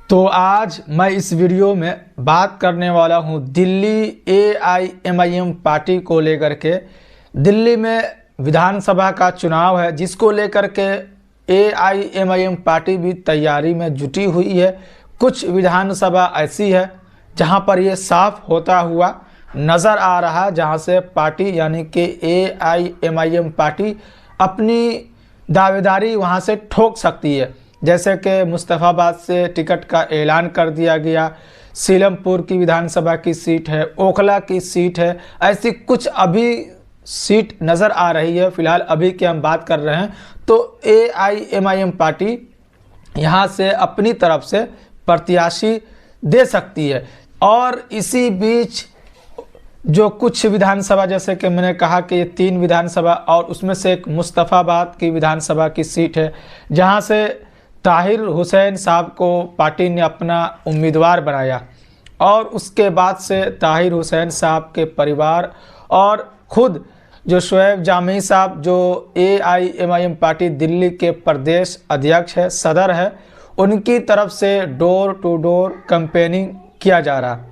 तो आज मैं इस वीडियो में बात करने वाला हूं दिल्ली AIMIM पार्टी को लेकर के। दिल्ली में विधानसभा का चुनाव है जिसको लेकर के AIMIM पार्टी भी तैयारी में जुटी हुई है। कुछ विधानसभा ऐसी है जहां पर ये साफ होता हुआ नज़र आ रहा है, जहां से पार्टी यानी कि AIMIM पार्टी अपनी दावेदारी वहां से ठोक सकती है। जैसे कि मुस्तफ़ाबाद से टिकट का ऐलान कर दिया गया, सीलमपुर की विधानसभा की सीट है, ओखला की सीट है, ऐसी कुछ अभी सीट नज़र आ रही है। फ़िलहाल अभी की हम बात कर रहे हैं तो AIMIM पार्टी यहाँ से अपनी तरफ से प्रत्याशी दे सकती है। और इसी बीच जो कुछ विधानसभा, जैसे कि मैंने कहा कि ये 3 विधानसभा और उसमें से एक मुस्तफ़ाबाद की विधानसभा की सीट है जहाँ से ताहिर हुसैन साहब को पार्टी ने अपना उम्मीदवार बनाया और उसके बाद से ताहिर हुसैन साहब के परिवार और ख़ुद जो शोएब जामी साहब जो AIMIM पार्टी दिल्ली के प्रदेश अध्यक्ष है, सदर है, उनकी तरफ से डोर टू डोर कैंपेनिंग किया जा रहा है।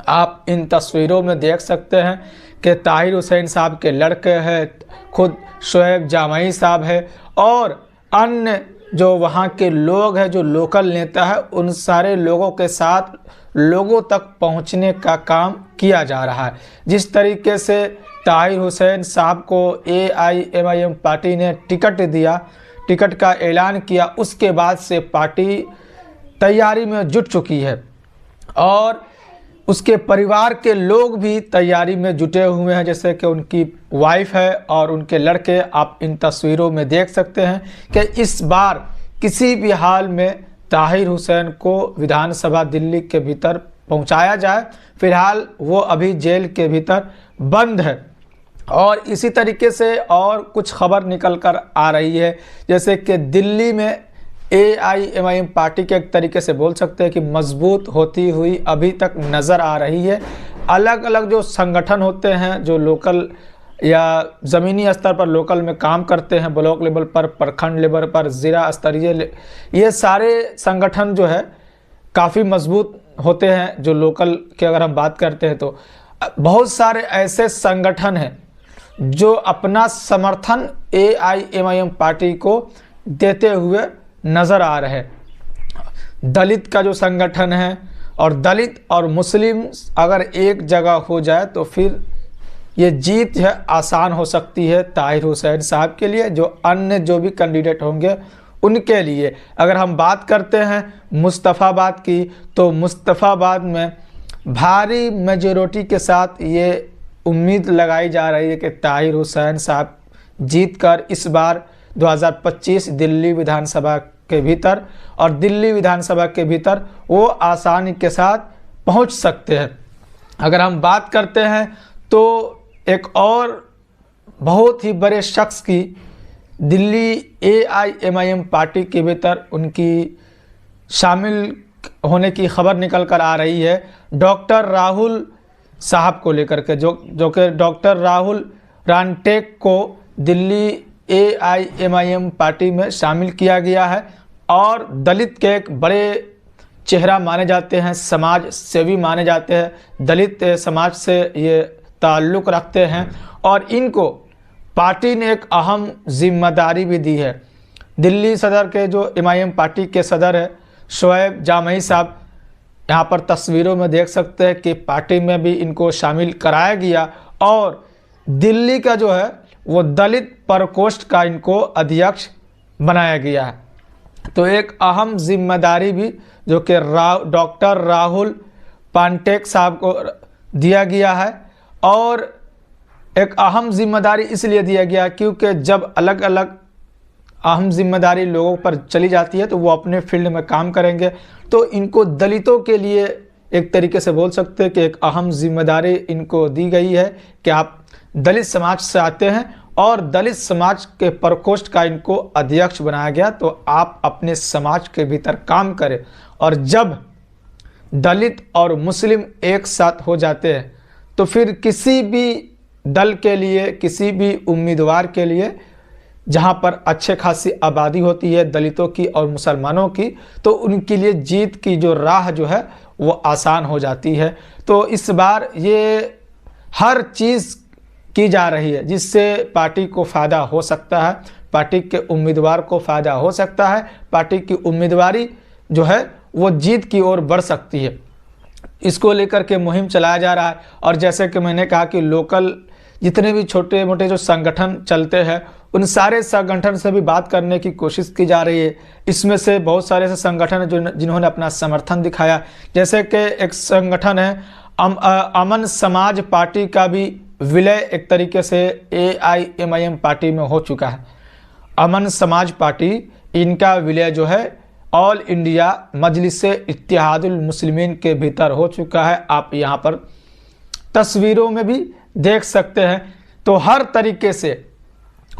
आप इन तस्वीरों में देख सकते हैं कि ताहिर हुसैन साहब के लड़के हैं, खुद शोएब जामी साहब है और अन्य जो वहाँ के लोग हैं, जो लोकल नेता है, उन सारे लोगों के साथ लोगों तक पहुँचने का काम किया जा रहा है। जिस तरीके से ताहिर हुसैन साहब को AIMIM पार्टी ने टिकट दिया, टिकट का ऐलान किया, उसके बाद से पार्टी तैयारी में जुट चुकी है और उसके परिवार के लोग भी तैयारी में जुटे हुए हैं। जैसे कि उनकी वाइफ है और उनके लड़के, आप इन तस्वीरों में देख सकते हैं कि इस बार किसी भी हाल में ताहिर हुसैन को विधानसभा दिल्ली के भीतर पहुंचाया जाए। फिलहाल वो अभी जेल के भीतर बंद है। और इसी तरीके से और कुछ खबर निकल कर आ रही है, जैसे कि दिल्ली में AIMIM पार्टी के एक तरीके से बोल सकते हैं कि मजबूत होती हुई अभी तक नज़र आ रही है। अलग अलग जो संगठन होते हैं, जो लोकल या ज़मीनी स्तर पर लोकल में काम करते हैं, ब्लॉक लेवल पर, प्रखंड लेवल पर, ज़िला स्तरीय, ये सारे संगठन जो है काफ़ी मजबूत होते हैं। जो लोकल की अगर हम बात करते हैं तो बहुत सारे ऐसे संगठन हैं जो अपना समर्थन AIMIM पार्टी को देते हुए नज़र आ रहे हैं। दलित का जो संगठन है, और दलित और मुस्लिम अगर एक जगह हो जाए तो फिर ये जीत है आसान हो सकती है ताहिर हुसैन साहब के लिए, जो अन्य जो भी कैंडिडेट होंगे उनके लिए। अगर हम बात करते हैं मुस्तफ़ाबाद की, तो मुस्तफ़ाबाद में भारी मेजॉरिटी के साथ ये उम्मीद लगाई जा रही है कि ताहिर हुसैन साहब जीतकर इस बार 2025 दिल्ली विधानसभा के भीतर और दिल्ली विधानसभा के भीतर वो आसानी के साथ पहुंच सकते हैं। अगर हम बात करते हैं तो एक और बहुत ही बड़े शख्स की दिल्ली AIMIM पार्टी के भीतर उनकी शामिल होने की खबर निकल कर आ रही है, डॉक्टर राहुल साहब को लेकर के, जो कि डॉक्टर राहुल रानटेक को दिल्ली AIMIM पार्टी में शामिल किया गया है और दलित के एक बड़े चेहरा माने जाते हैं, समाज सेवी माने जाते हैं, दलित समाज से ये ताल्लुक़ रखते हैं और इनको पार्टी ने एक अहम जिम्मेदारी भी दी है। दिल्ली सदर के जो AIMIM पार्टी के सदर है शोएब जामी साहब, यहाँ पर तस्वीरों में देख सकते हैं कि पार्टी में भी इनको शामिल कराया गया और दिल्ली का जो है वो दलित प्रकोष्ठ का इनको अध्यक्ष बनाया गया है। तो एक अहम जिम्मेदारी भी जो कि डॉक्टर राहुल पांटेक साहब को दिया गया है और एक अहम जिम्मेदारी इसलिए दिया गया क्योंकि जब अलग अलग अहम जिम्मेदारी लोगों पर चली जाती है तो वो अपने फील्ड में काम करेंगे। तो इनको दलितों के लिए एक तरीके से बोल सकते हैं कि एक अहम जिम्मेदारी इनको दी गई है कि आप दलित समाज से आते हैं और दलित समाज के प्रकोष्ठ का इनको अध्यक्ष बनाया गया, तो आप अपने समाज के भीतर काम करें। और जब दलित और मुस्लिम एक साथ हो जाते हैं तो फिर किसी भी दल के लिए, किसी भी उम्मीदवार के लिए जहां पर अच्छे खासी आबादी होती है दलितों की और मुसलमानों की, तो उनके लिए जीत की जो राह जो है वो आसान हो जाती है। तो इस बार ये हर चीज़ की जा रही है जिससे पार्टी को फ़ायदा हो सकता है, पार्टी के उम्मीदवार को फ़ायदा हो सकता है, पार्टी की उम्मीदवारी जो है वो जीत की ओर बढ़ सकती है। इसको लेकर के मुहिम चलाया जा रहा है। और जैसे कि मैंने कहा कि लोकल जितने भी छोटे मोटे जो संगठन चलते हैं उन सारे संगठन से भी बात करने की कोशिश की जा रही है। इसमें से बहुत सारे ऐसे संगठन हैं जिन्होंने अपना समर्थन दिखाया, जैसे कि एक संगठन है अमन समाज पार्टी का भी विलय एक तरीके से AIMIM पार्टी में हो चुका है। अमन समाज पार्टी, इनका विलय जो है ऑल इंडिया मजलिसे इत्तेहादुल मुस्लिमीन के भीतर हो चुका है। आप यहाँ पर तस्वीरों में भी देख सकते हैं। तो हर तरीके से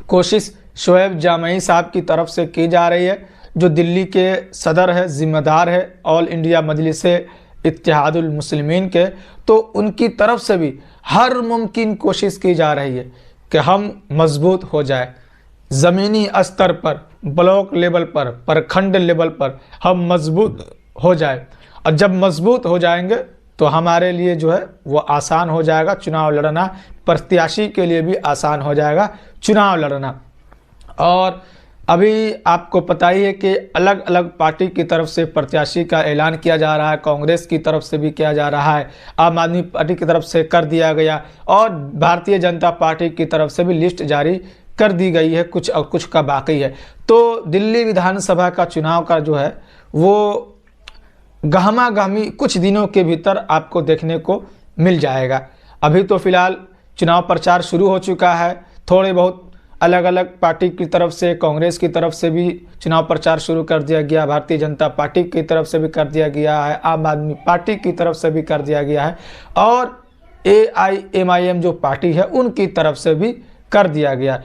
कोशिश शोएब जामई साहब की तरफ से की जा रही है, जो दिल्ली के सदर है, जिम्मेदार है ऑल इंडिया मजलिसे इत्तेहादुल मुस्लिमीन के। तो उनकी तरफ से भी हर मुमकिन कोशिश की जा रही है कि हम मजबूत हो जाए, ज़मीनी स्तर पर, ब्लॉक लेवल पर, प्रखंड लेवल पर हम मजबूत हो जाए। और जब मजबूत हो जाएंगे तो हमारे लिए जो है वो आसान हो जाएगा चुनाव लड़ना, प्रत्याशी के लिए भी आसान हो जाएगा चुनाव लड़ना। और अभी आपको पता ही है कि अलग अलग पार्टी की तरफ से प्रत्याशी का ऐलान किया जा रहा है, कांग्रेस की तरफ से भी किया जा रहा है, आम आदमी पार्टी की तरफ से कर दिया गया और भारतीय जनता पार्टी की तरफ से भी लिस्ट जारी कर दी गई है, कुछ और कुछ का बाकी है। तो दिल्ली विधानसभा का चुनाव का जो है वो गहमा गहमी कुछ दिनों के भीतर आपको देखने को मिल जाएगा। अभी तो फिलहाल चुनाव प्रचार शुरू हो चुका है, थोड़े बहुत अलग अलग पार्टी की तरफ से, कांग्रेस की तरफ से भी चुनाव प्रचार शुरू कर दिया गया, भारतीय जनता पार्टी की तरफ से भी कर दिया गया है, आम आदमी पार्टी की तरफ से भी कर दिया गया है और AIMIM जो पार्टी है उनकी तरफ से भी कर दिया गया।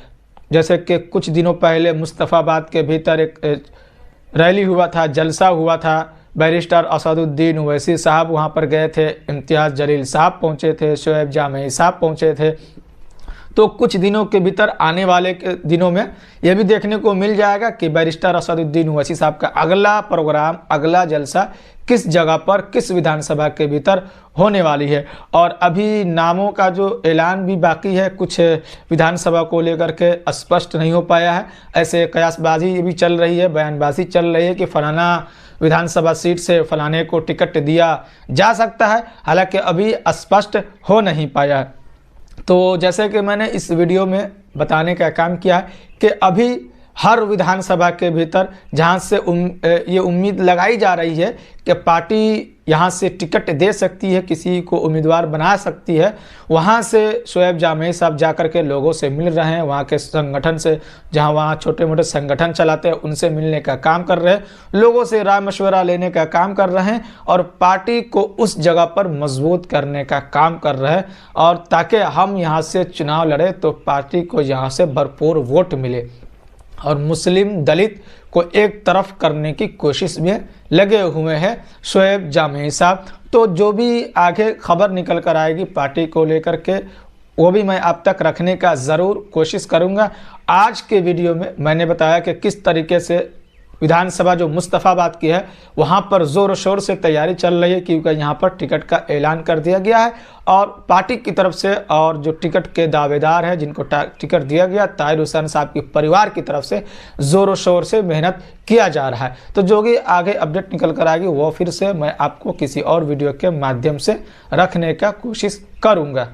जैसे कि कुछ दिनों पहले मुस्तफ़ाबाद के भीतर एक रैली हुआ था, जलसा हुआ था, बैरिस्टर असदुद्दीन ओवैसी साहब वहाँ पर गए थे, इम्तियाज़ जलील साहब पहुँचे थे, शोएब जामई साहब पहुँचे थे। तो कुछ दिनों के भीतर आने वाले दिनों में यह भी देखने को मिल जाएगा कि बैरिस्टर असदुद्दीन ओवैसी साहब का अगला प्रोग्राम, अगला जलसा किस जगह पर, किस विधानसभा के भीतर होने वाली है। और अभी नामों का जो ऐलान भी बाकी है, कुछ विधानसभा को लेकर के स्पष्ट नहीं हो पाया है। ऐसे कयासबाजी भी चल रही है, बयानबाजी चल रही है कि फलाना विधानसभा सीट से फलाने को टिकट दिया जा सकता है, हालांकि अभी स्पष्ट हो नहीं पाया है। तो जैसे कि मैंने इस वीडियो में बताने का काम किया है कि अभी हर विधानसभा के भीतर जहां से ये उम्मीद लगाई जा रही है कि पार्टी यहां से टिकट दे सकती है, किसी को उम्मीदवार बना सकती है, वहां से शोएब जामई साहब जाकर के लोगों से मिल रहे हैं, वहां के संगठन से, जहां वहां छोटे मोटे संगठन चलाते हैं उनसे मिलने का काम कर रहे हैं, लोगों से राय मशवरा लेने का काम कर रहे हैं और पार्टी को उस जगह पर मजबूत करने का काम कर रहे हैं। और ताकि हम यहाँ से चुनाव लड़े तो पार्टी को यहाँ से भरपूर वोट मिले और मुस्लिम दलित को एक तरफ करने की कोशिश में लगे हुए हैं शोएब जामई साहब। तो जो भी आगे खबर निकल कर आएगी पार्टी को लेकर के वो भी मैं आप तक रखने का ज़रूर कोशिश करूंगा। आज के वीडियो में मैंने बताया कि किस तरीके से विधानसभा जो मुस्तफ़ाबाद की है वहाँ पर ज़ोर शोर से तैयारी चल रही है, क्योंकि यहाँ पर टिकट का ऐलान कर दिया गया है और पार्टी की तरफ से और जो टिकट के दावेदार हैं जिनको टिकट दिया गया, ताहिर हुसैन साहब के परिवार की तरफ से ज़ोर शोर से मेहनत किया जा रहा है। तो जो भी आगे अपडेट निकल कर आएगी वो फिर से मैं आपको किसी और वीडियो के माध्यम से रखने का कोशिश करूँगा।